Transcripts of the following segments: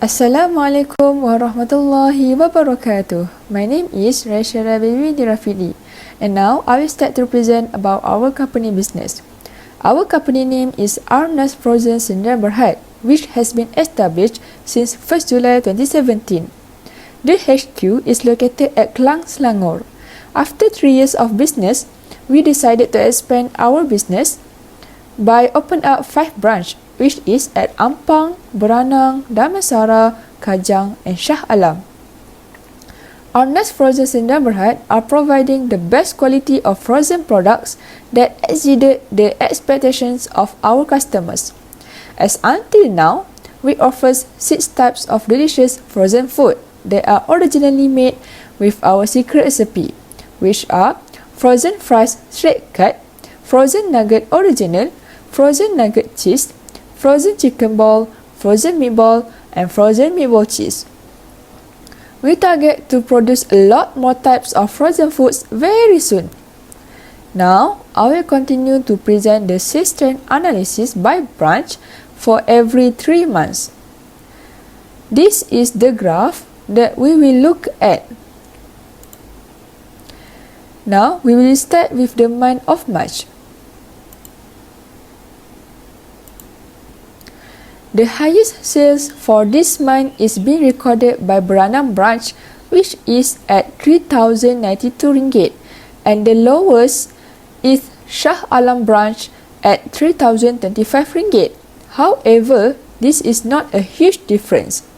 Assalamualaikum warahmatullahi wabarakatuh. My name is RAISYARA BIBI RAFIDDEE, and now I will start to present about our company business. Our company name is Arnas Frozen Sdn Bhd, which has been established since 1st July 2017. The HQ is located at Klang, Selangor. After 3 years of business, we decided to expand our business by opening up 5 branches, which is at Ampang, Beranang, Damansara, Kajang and Shah Alam. Arnas Frozen Sdn Bhd are providing the best quality of frozen products that exceeded the expectations of our customers. As until now, we offer 6 types of delicious frozen food that are originally made with our secret recipe, which are frozen fries straight cut, frozen nugget original, frozen nugget cheese, frozen chicken ball, frozen meatball, and frozen meatball cheese. We target to produce a lot more types of frozen foods very soon. Now, I will continue to present the sales trend analysis by branch for every 3 months. This is the graph that we will look at. Now, we will start with the month of March. The highest sales for this month is being recorded by Beranang branch, which is at RM3,092, and the lowest is Shah Alam branch at RM3,025. However, this is not a huge difference.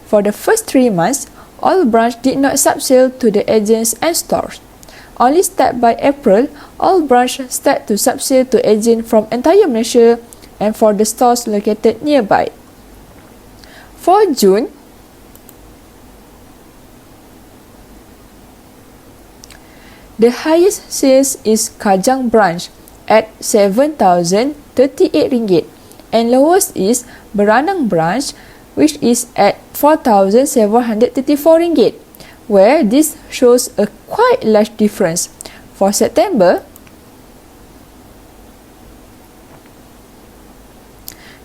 For the first 3 months, all branches did not subsale to the agents and stores. Only start by April, all branches start to subsale to agents from entire Malaysia and for the stores located nearby. For June, the highest sales is Kajang branch at RM7,038 and lowest is Beranang branch, which is at RM4,734, where this shows a quite large difference. For September,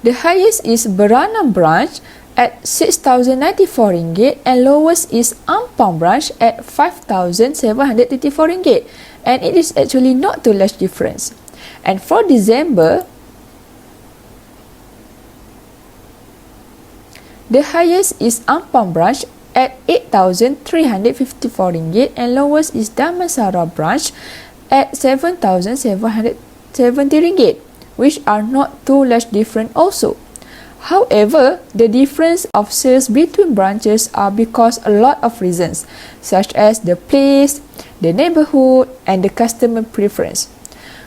the highest is Beranang branch at RM6,094 and lowest is Ampang branch at RM5,734, and it is actually not too large difference. And for December, the highest is Ampang branch at RM8,354 and lowest is Damansara branch at RM7,770, which are not too large different also. However, the difference of sales between branches are because a lot of reasons, such as the place, the neighborhood, and the customer preference.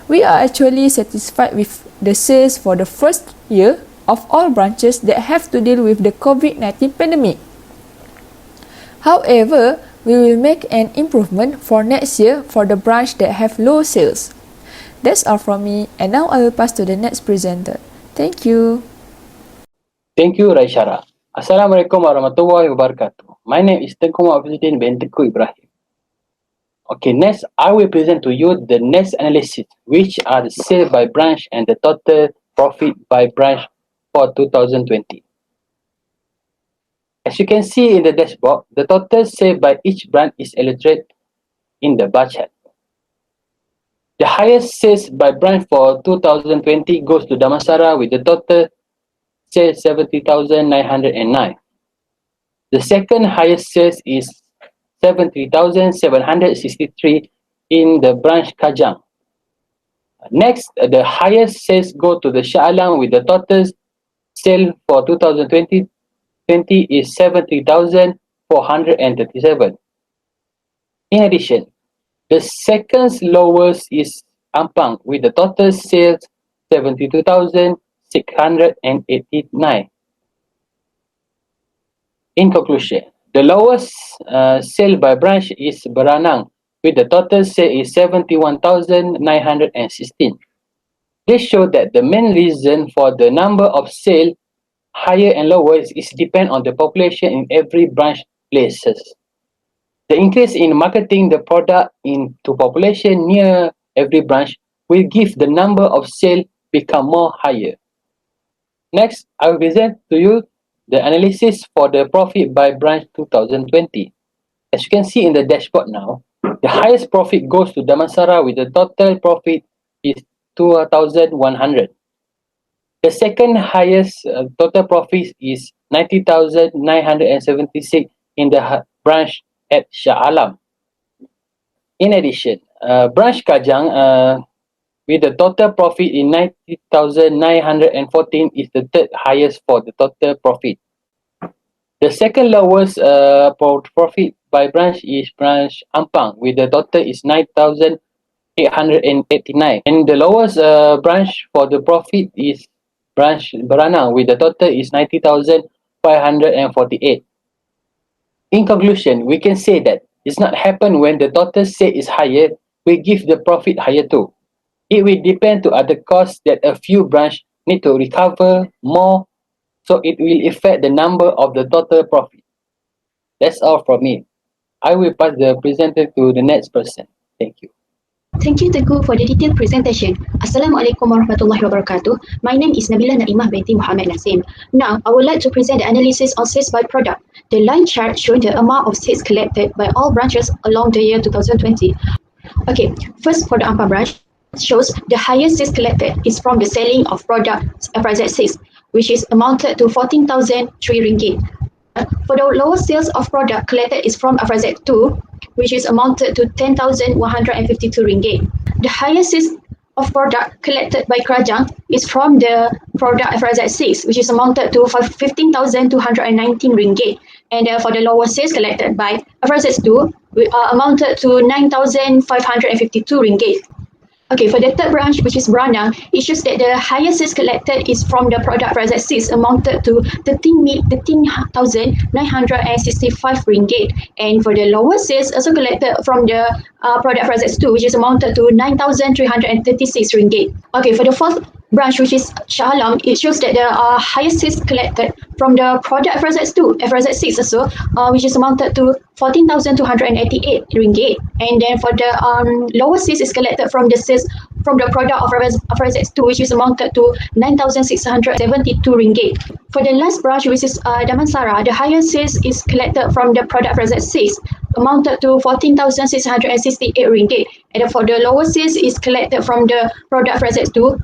We are actually satisfied with the sales for the first year of all branches that have to deal with the COVID-19 pandemic. However, we will make an improvement for next year for the branch that have low sales. That's all from me, and now I will pass to the next presenter. Thank you. Thank you, RAISYARA. Assalamualaikum warahmatullahi wabarakatuh. My name is Hafizuddin bin IBRAHIM. Okay, next I will present to you the next analysis, which are the sales by branch and the total profit by branch for 2020. As you can see in the dashboard, the total sales by each branch is illustrated in the bar chart. The highest sales by branch for 2020 goes to Damansara with the total sales 70,909. The second highest sales is 70,763 in the branch Kajang. Next, the highest sales go to the Shah Alam with the total sale for 2020 is 70,437. In addition, the second lowest is Ampang with the total sales 72,689. In conclusion, the lowest sale by branch is Beranang with the total sale is 71,916. This shows that the main reason for the number of sale higher and lower is depend on the population in every branch places. The increase in marketing the product into population near every branch will give the number of sale become more higher. Next, I will present to you the analysis for the profit by branch 2020. As you can see in the dashboard now, the highest profit goes to Damansara with the total profit is 2,100. The second highest total profit is 90,976 in the branch at Shah Alam. In addition, branch Kajang with the total profit in 90,914 is the third highest for the total profit. The second lowest profit by branch is branch Ampang with the total is 9,889, and the lowest branch for the profit is branch Beranang with the total is 90,548. In conclusion, we can say that it's not happen when the total sale is higher, we give the profit higher too. It will depend to other costs that a few branch need to recover more, so it will affect the number of the total profit. That's all from me. I will pass the presenter to the next person. Thank you. Thank you, Teguh, for the detailed presentation. Assalamualaikum warahmatullahi wabarakatuh. My name is NAIMAH binti Mohamed NASIM. Now, I would like to present the analysis of sales by product. The line chart showing the amount of sales collected by all branches along the year 2020. Okay, first for the Ampang branch, shows the highest sales collected is from the selling of products FYZ6, which is amounted to 14,003 ringgit. For the lowest sales of product collected is from FYZ2, which is amounted to 10,152 ringgit. The highest sales of product collected by Kerajang is from the product FYZ6, which is amounted to 15,219 ringgit. And for the lowest sales collected by FYZ2, amounted to 9,552 ringgit. Okay, for the third branch, which is Beranang, it shows that the highest sales collected is from the product FYZ6, amounted to 13,965 ringgit. And for the lowest sales also collected from the product FYZ2, which is amounted to 9,336 ringgit. Okay, for the fourth branch, which is Shah Alam, it shows that the highest sales collected from the product FYZ6 also, which is amounted to 14,288 ringgit. And then for the lowest sales is collected from the sales from the product of FYZ2, which is amounted to 9,672 ringgit. For the last branch, which is Damansara, the highest sales is collected from the product FYZ6, amounted to 14,668 ringgit. And for the lowest sales is collected from the product FYZ2,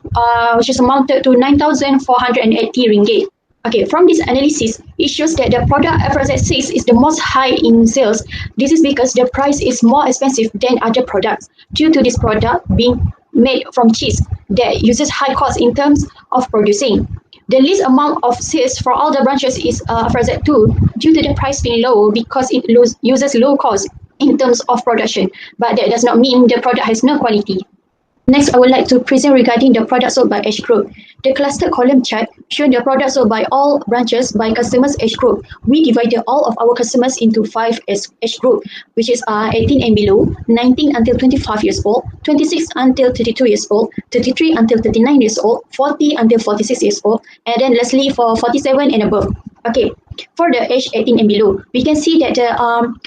which is amounted to 9,480 ringgit. Okay, from this analysis, it shows that the product FYZ6 is the most high in sales. This is because the price is more expensive than other products, due to this product being made from cheese that uses high cost in terms of producing. The least amount of sales for all the branches is FYZ2, due to the price being low because it uses low cost in terms of production, but that does not mean the product has no quality. Next, I would like to present regarding the products sold by age group. The cluster column chart shows the products sold by all branches by customers age group. We divided all of our customers into 5 age group, which is 18 and below, 19 until 25 years old, 26 until 32 years old, 33 until 39 years old, 40 until 46 years old, and then lastly for 47 and above. Okay, for the age 18 and below, we can see that the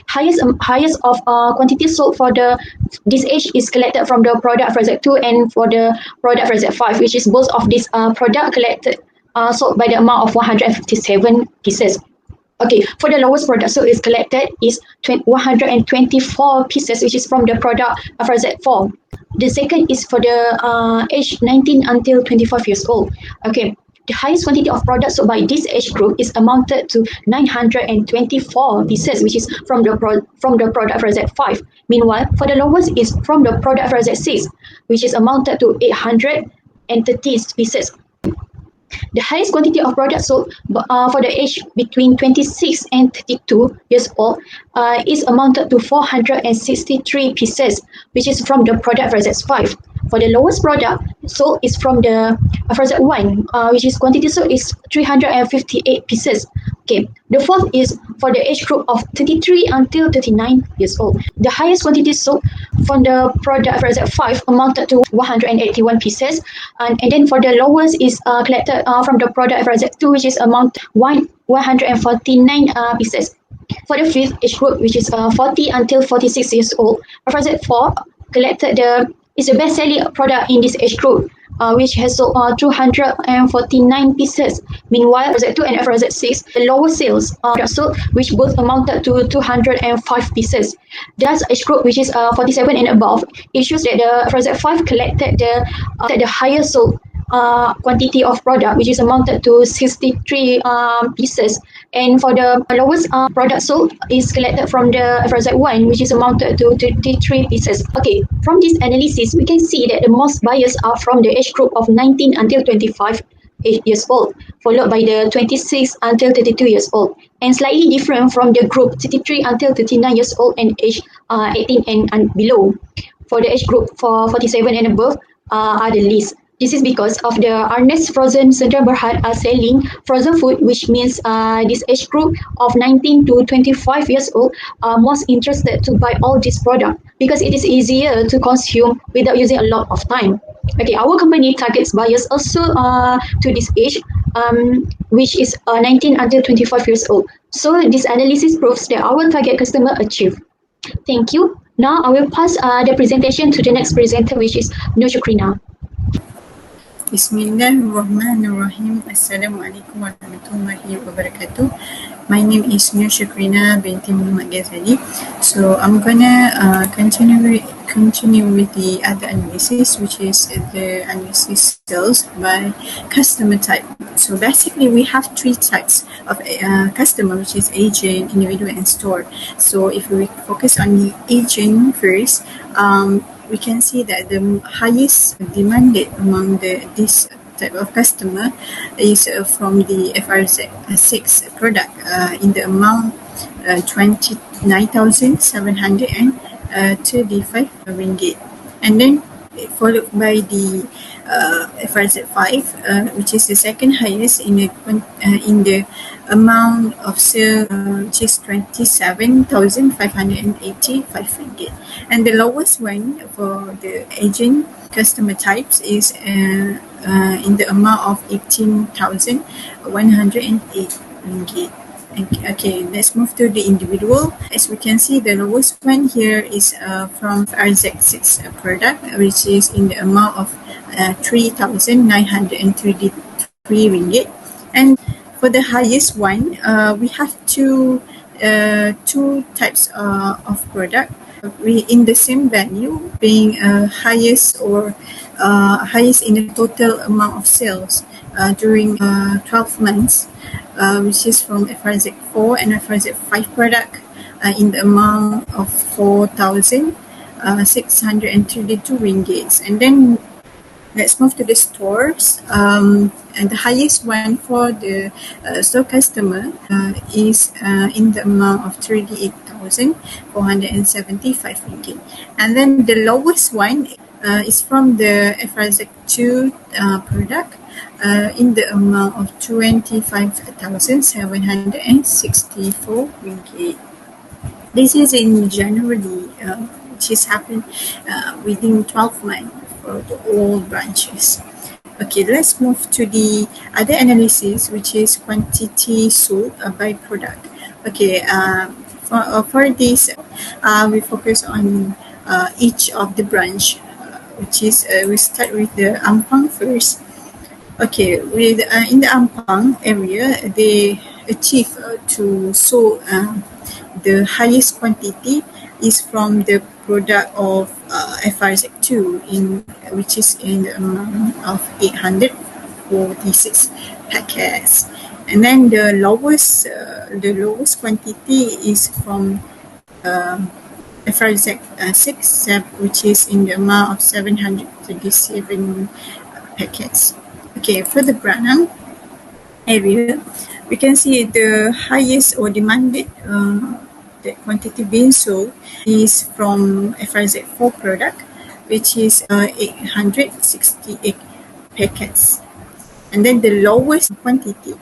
highest of quantity sold for this age is collected from the product FYZ2 and for the product FYZ5, which is both of these product collected sold by the amount of 157 pieces. Okay, for the lowest product sold is collected is 124 pieces, which is from the product FYZ4. The second is for the age 19 until 25 years old. Okay. The highest quantity of products sold by this age group is amounted to 924 pieces, which is from the product FYZ5. Meanwhile, for the lowest is from the product FYZ6, which is amounted to 830 pieces. The highest quantity of products sold for the age between 26 and 32 years old is amounted to 463 pieces, which is from the product FYZ5. For the lowest product sold is from the FYZ1, which is quantity sold is 358 pieces. Okay, the fourth is for the age group of 33 until 39 years old. The highest quantity sold from the product FYZ5 amounted to 181 pieces, and then for the lowest is collected from the product FYZ2, which is amount 149 pieces. For the fifth age group, which is 40 until 46 years old, FYZ4 collected is the best-selling product in this age group, which has sold 249 pieces. Meanwhile, FRZ2 and FRZ6, the lower sales sold, which both amounted to 205 pieces. Thus, age group, which is 47 and above, it shows that the FRZ5 collected the highest sold quantity of product, which is amounted to 63 pieces. And for the lowest product sold is collected from the FRZ1, which is amounted to 23 pieces. Okay, from this analysis, we can see that the most buyers are from the age group of 19 until 25 years old, followed by the 26 until 32 years old, and slightly different from the group 33 until 39 years old and age 18 and below. For the age group for 47 and above are the least. This is because of the Ernest Frozen Sdn Bhd are selling frozen food, which means this age group of 19 to 25 years old are most interested to buy all this product because it is easier to consume without using a lot of time. Okay, our company targets buyers also to this age, which is 19 until 25 years old. So this analysis proves that our target customer achieved. Thank you. Now I will pass the presentation to the next presenter, which is SYUKRINA. Bismillahirrahmanirrahim. Assalamualaikum warahmatullahi wabarakatuh. My name is SYUKRINA binti Muhammad GHAZALI. So I'm gonna continue with the other analysis, which is the analysis sales by customer type. So basically, we have three types of customer, which is agent, individual, and store. So if we focus on the agent first, we can see that the highest demanded among this type of customer is from the FRZ6 product in the amount 29,735 ringgit, and then followed by the FRZ5, which is the second highest in the amount of sale, which is 27,585 ringgit, and the lowest one for the agent customer types is in the amount of 18,108 ringgit. Okay, let's move to the individual. As we can see, the lowest one here is from RZ6 product, which is in the amount of 3,933 ringgit. And for the highest one, we have two types of product in the same value, being highest in the total amount of sales during 12 months, which is from FRZ4 and FRZ5 product in the amount of 4,632 ringgit. And then let's move to the stores. And the highest one for the store customer is in the amount of 38,475 ringgit. And then the lowest one is from the FRZ2 product in the amount of 25,764 ringgit. This is in January, which is happened within 12 months for the all branches. Okay, let's move to the other analysis, which is quantity sold by product. Okay, for this, we focus on each of the branch, which is we start with the Ampang first. Okay, with in the Ampang area, they achieve to sold the highest quantity is from the product of FRZ2 which is in the amount of 846 packets, and then the lowest quantity is from FRZ6, which is in the amount of 737 packets. Okay, for the Branang area, we can see the highest or demanded the quantity being sold is from FRZ4 product, which is 868 packets. And then the lowest quantity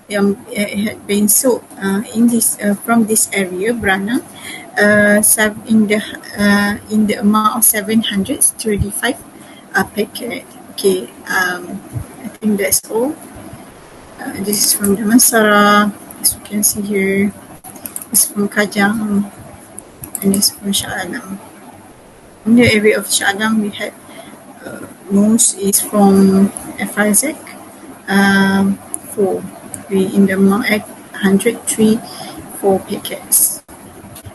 had been sold in this from this area, Branang, in the amount of 735 packet. Okay, I think that's all. This is from Damansara, as you can see here. It's from Kajang, and it's from Shah Alam. In the area of Shah Alam, we most is from FRZ 4. We in the amount at 103 4 packets.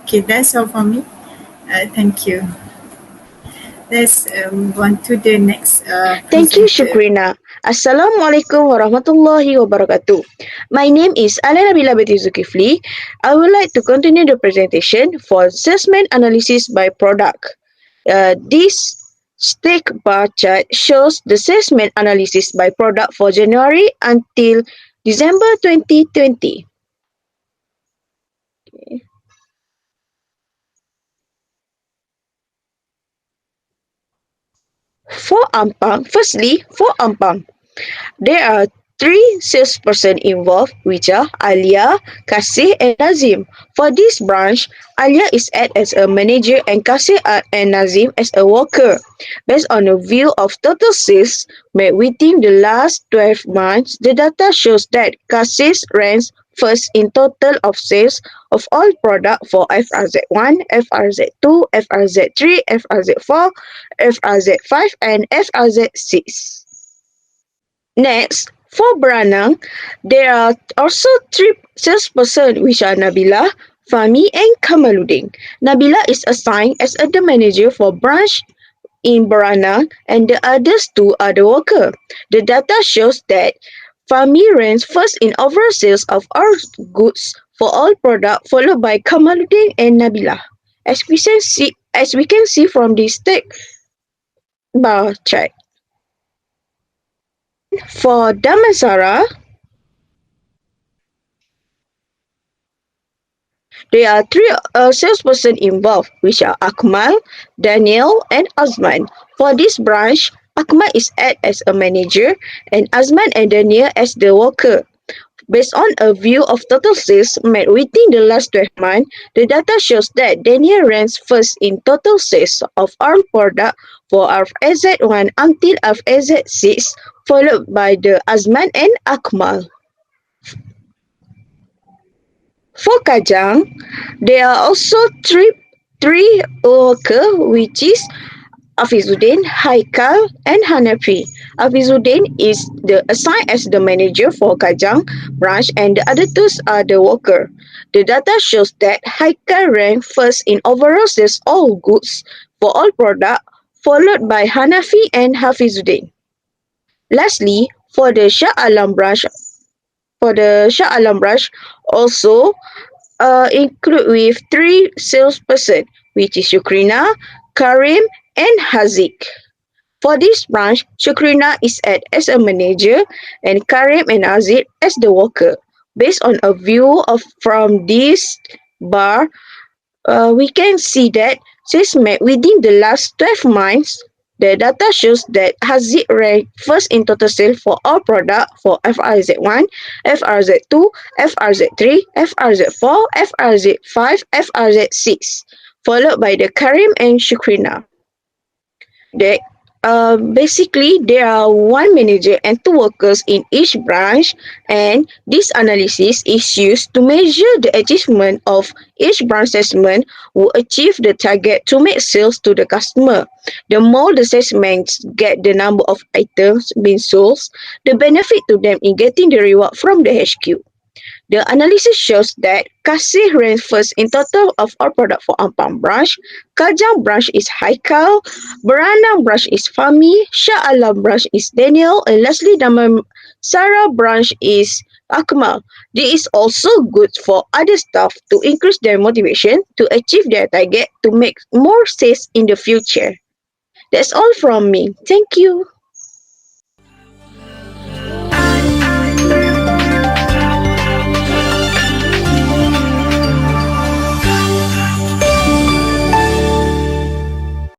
Okay, that's all for me. Thank you. Let's move on to the next Thank you, presenter. Syukrina. Assalamualaikum warahmatullahi wabarakatuh. My name is NABILAH binti ZOLCIFLI. I would like to continue the presentation for assessment analysis by product. This stick bar chart shows the assessment analysis by product for January until December 2020. For Ampang, there are 3 salespersons involved, which are ALYA, Kasih, and Nazim. For this branch, ALYA is act as a manager and Kasih and Nazim as a worker. Based on a view of total sales made within the last 12 months, the data shows that Kasih ranks first in total of sales of all products for FRZ1, FRZ2, FRZ3, FRZ4, FRZ5, and FRZ6. Next, for Branang, there are also 3 salespersons, which are Nabilah, Fahmi, and Kamaluddin. Nabilah is assigned as the manager for branch in Branang, and the others 2 are the worker. The data shows that Fahmi ranks first in overall sales of all goods for all products, followed by Kamaluddin and Nabilah. As we can see from this stack bar chart. For Damansara, there are 3 salespersons involved, which are Akmal, Daniel, and Azman. For this branch, Akmal is act as a manager, and Azman and Daniel as the worker. Based on a view of total sales made within the last 12 months, the data shows that Daniel ranks first in total sales of all products for FAZ1 until FAZ6, followed by the Azman and Akmal. For Kajang, there are also three workers, which is Hafizuddin, Haikal, and Hanafi. Hafizuddin is assigned as the manager for Kajang branch, and the other 2 are the worker. The data shows that Haikal ranks first in overall sales all goods for all products, followed by Hanafi and Hafizuddin. Lastly, for the Shah Alam branch, also include with 3 salespersons, which is Syukrina, Karim, and Haziq. For this branch, Syukrina is act as a manager, and Karim and Haziq as the worker. Based on a view from this bar, we can see that sales made within the last 12 months. The data shows that Haziq ranked first in total sales for all products for FRZ1, FRZ2, FRZ3, FRZ4, FRZ5, FRZ6, followed by the Karim and Syukrina. Basically, there are 1 manager and 2 workers in each branch, and this analysis is used to measure the achievement of each branch assessment who achieve the target to make sales to the customer. The more the salesmen get the number of items being sold, the benefit to them in getting the reward from the HQ. The analysis shows that Kasih ranks first in total of all products for Ampang branch, Kajang branch is Haikal, Branang branch is Fahmi, Shah Alam branch is Daniel, and lastly Damansara branch is Akmal. This is also good for other staff to increase their motivation to achieve their target to make more sales in the future. That's all from me. Thank you.